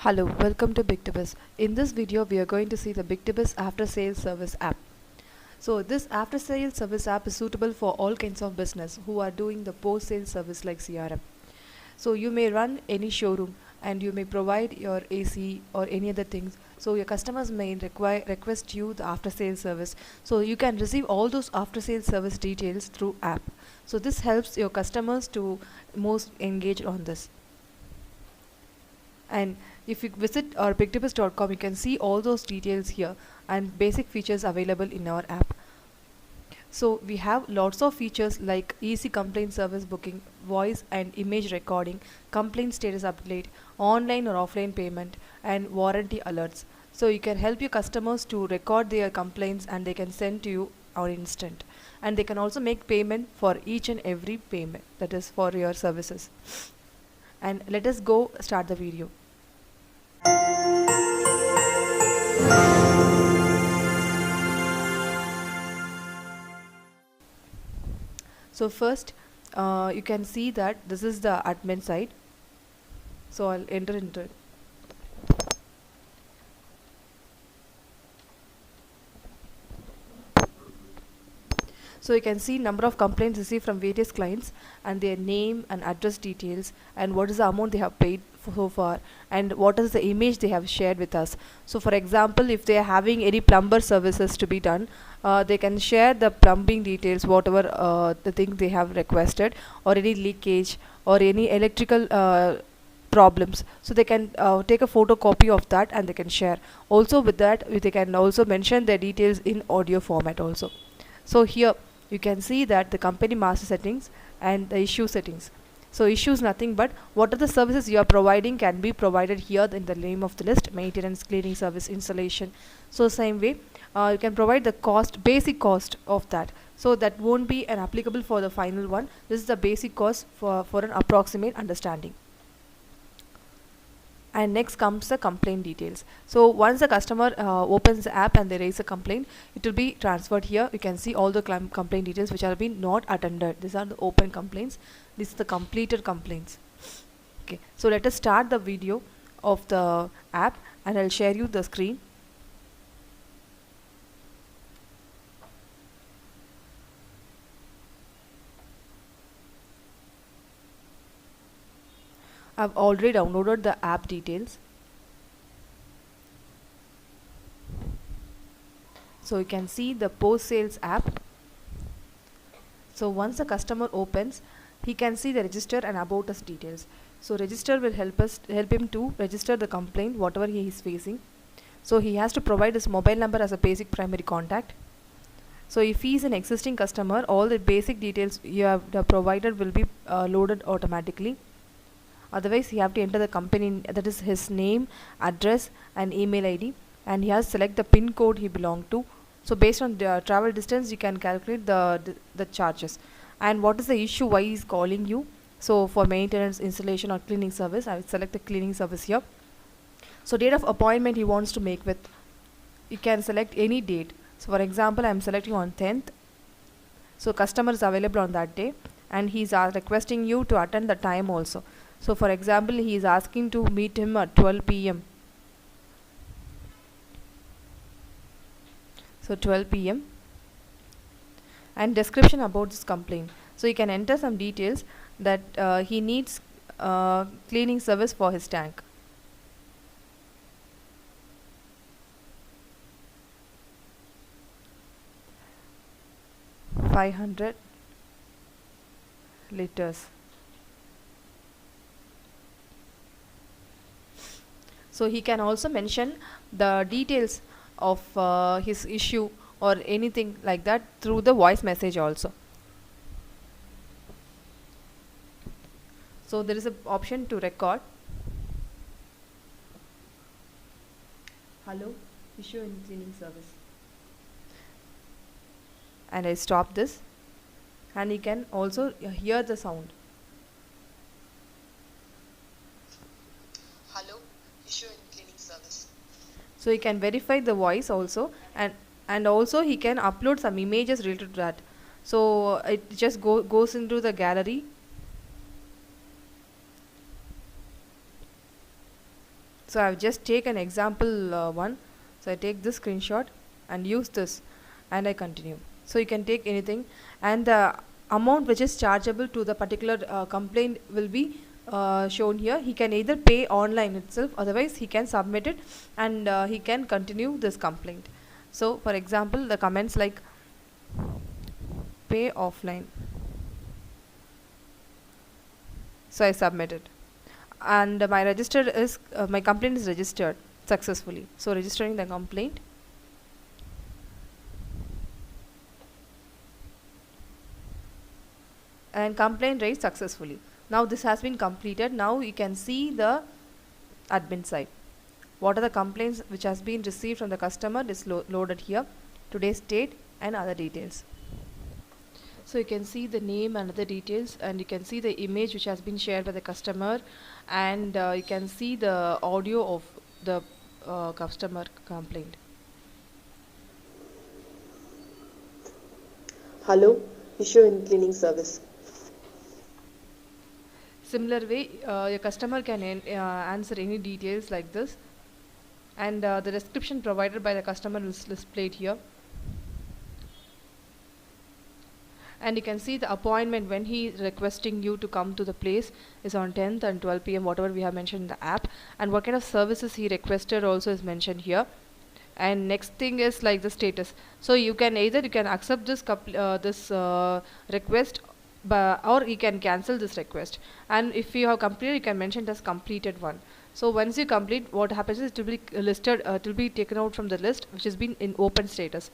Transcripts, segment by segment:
Hello, welcome to BigTibus. In this video, we are going to see the BigTibus After Sales Service app. So this After Sales Service app is suitable for all kinds of business who are doing the post-sales service like CRM. So you may run any showroom and you may provide your AC or any other things. So your customers may request you the after sales service. So you can receive all those after sales service details through app. So this helps your customers to most engage on this. And if you visit our bigtibus.com, you can see all those details here and basic features available in our app. So we have lots of features like easy complaint service booking, voice and image recording, complaint status update, online or offline payment, and warranty alerts. So you can help your customers to record their complaints and they can send to you on instant. And they can also make payment for each and every payment, that is for your services. And let us go start the video. So first you can see that this is the admin side. So I'll enter into it. So you can see number of complaints received from various clients and their name and address details and what is the amount they have paid so far and what is the image they have shared with us. So for example, if they are having any plumber services to be done, they can share the plumbing details, whatever the thing they have requested, or any leakage or any electrical problems. So they can take a photocopy of that and they can share. Also with that, they can also mention their details in audio format also. So here you can see that the company master settings and the issue settings. So issues nothing but what are the services you are providing can be provided here in the name of the list: maintenance, cleaning service, installation. So same way you can provide the cost, basic cost of that. So that won't be an applicable for the final one. This is the basic cost for an approximate understanding. And next comes the complaint details. So once the customer opens the app and they raise a complaint, it will be transferred here. You can see all the complaint details which are being not attended. These are the open complaints. This is the completed complaints. Okay, so let us start the video of the app and I'll share you the screen. I've already downloaded the app details. So you can see the post sales app. So once the customer opens, he can see the register and about us details. So register will help him to register the complaint whatever he is facing. So he has to provide his mobile number as a basic primary contact. So if he is an existing customer, all the basic details you have provided will be loaded automatically. Otherwise he have to enter the company, that is his name, address and email ID, and he has to select the pin code he belong to. So based on the travel distance you can calculate the charges and what is the issue, why he is calling you. So for maintenance, installation or cleaning service, I will select the cleaning service here. So date of appointment he wants to make with, you can select any date. So for example, I am selecting on 10th. So customer is available on that day and he is requesting you to attend the time also. So for example, he is asking to meet him at 12 p.m. So 12 p.m. and description about this complaint. So you can enter some details that he needs cleaning service for his tank. $500 liters. So he can also mention the details of his issue or anything like that through the voice message also. So there is an option to record. Hello, issue in cleaning service. And I stop this and you can also hear the sound. Hello, issue in cleaning service. So he can verify the voice also and also he can upload some images related to that. So it just goes into the gallery. So I've just take an example one. So I take this screenshot and use this, and I continue. So you can take anything, and the amount which is chargeable to the particular complaint will be shown here. He can either pay online itself, otherwise he can submit it, and he can continue this complaint. So for example, the comments like pay offline. So I submit it, and my register is my complaint is registered successfully. So registering the complaint, and complaint raised successfully. Now this has been completed. Now you can see the admin side. What are the complaints which has been received from the customer is loaded here, today's date and other details. So you can see the name and other details, and you can see the image which has been shared by the customer, and you can see the audio of the customer complaint. Hello, issue in cleaning service. Similar way, your customer can answer any details like this, and the description provided by the customer is displayed here. And you can see the appointment when he is requesting you to come to the place is on 10th and 12 p.m. whatever we have mentioned in the app, and what kind of services he requested also is mentioned here. And next thing is like the status. So you can either accept this request, or you can cancel this request, and if you have completed, you can mention it as completed one. So once you complete, what happens is it will be listed, it will be taken out from the list which has been in open status.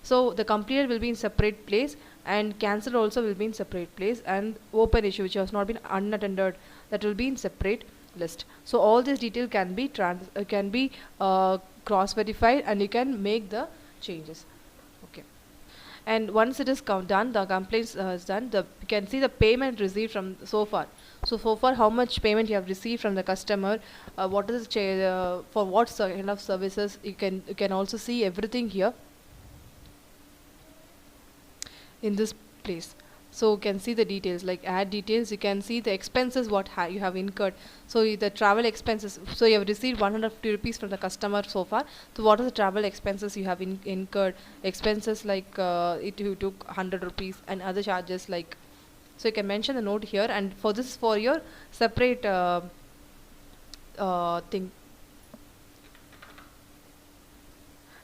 So the completed will be in separate place, and cancelled also will be in separate place, and open issue which has not been unattended, that will be in separate list. So all this detail can be cross verified, and you can make the changes. Okay. And once it is done, the complaint is done, you can see the payment received from so far. So far, how much payment you have received from the customer, what is for what kind of services, you can also see everything here in this place. So you can see the details like add details. You can see the expenses what you have incurred. So the travel expenses, so you have received 150 rupees from the customer so far. So what are the travel expenses you have incurred? Expenses like you took 100 rupees and other charges like. So you can mention the note here, and for this, for your separate thing.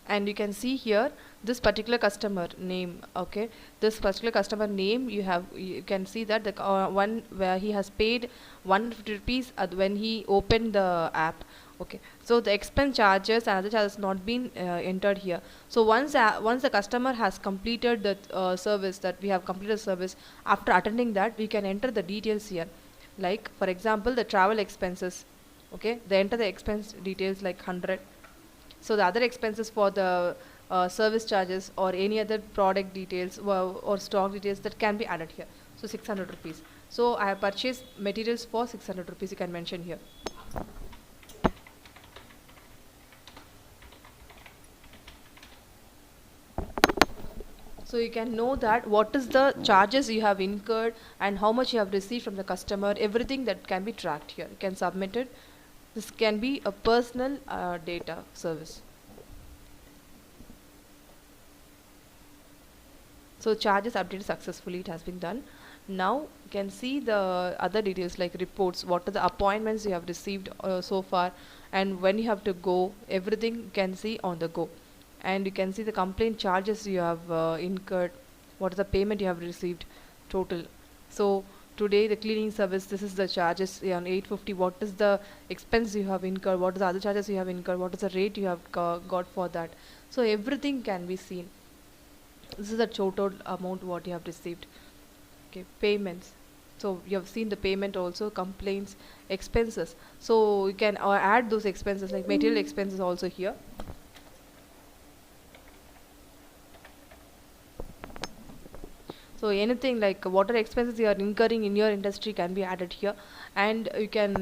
And you can see here this particular customer name. Okay, this particular customer name, you can see that the one where he has paid 150 rupees when he opened the app. Okay, so the expense charges and other charges not been entered here. So once the customer has completed the service, that we have completed service, after attending that, we can enter the details here. Like for example, the travel expenses. Okay, they enter the expense details like 100. So the other expenses for the service charges or any other product details or stock details, that can be added here. So 600 rupees. So I have purchased materials for 600 rupees, you can mention here. So you can know that what is the charges you have incurred and how much you have received from the customer. Everything that can be tracked here. You can submit it. This can be a personal data service. So charges updated successfully, it has been done. Now you can see the other details like reports, what are the appointments you have received so far, and when you have to go, everything you can see on the go. And you can see the complaint charges you have incurred, what is the payment you have received total. So today the cleaning service, this is the charges on 850, what is the expense you have incurred, what is the other charges you have incurred, what is the rate you have got for that. So everything can be seen. This is the total amount what you have received. Okay, payments. So you have seen the payment also, complaints, expenses. So you can add those expenses like material expenses also here. So anything like what are expenses you are incurring in your industry can be added here, and you can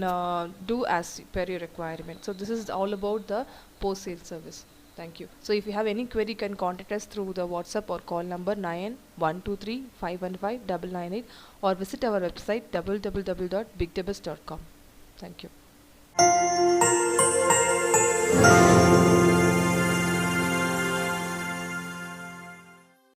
do as per your requirement. So this is all about the post sale service. Thank you. So if you have any query, you can contact us through the WhatsApp or call number 9123515998 or visit our website www.bigdebus.com. Thank you.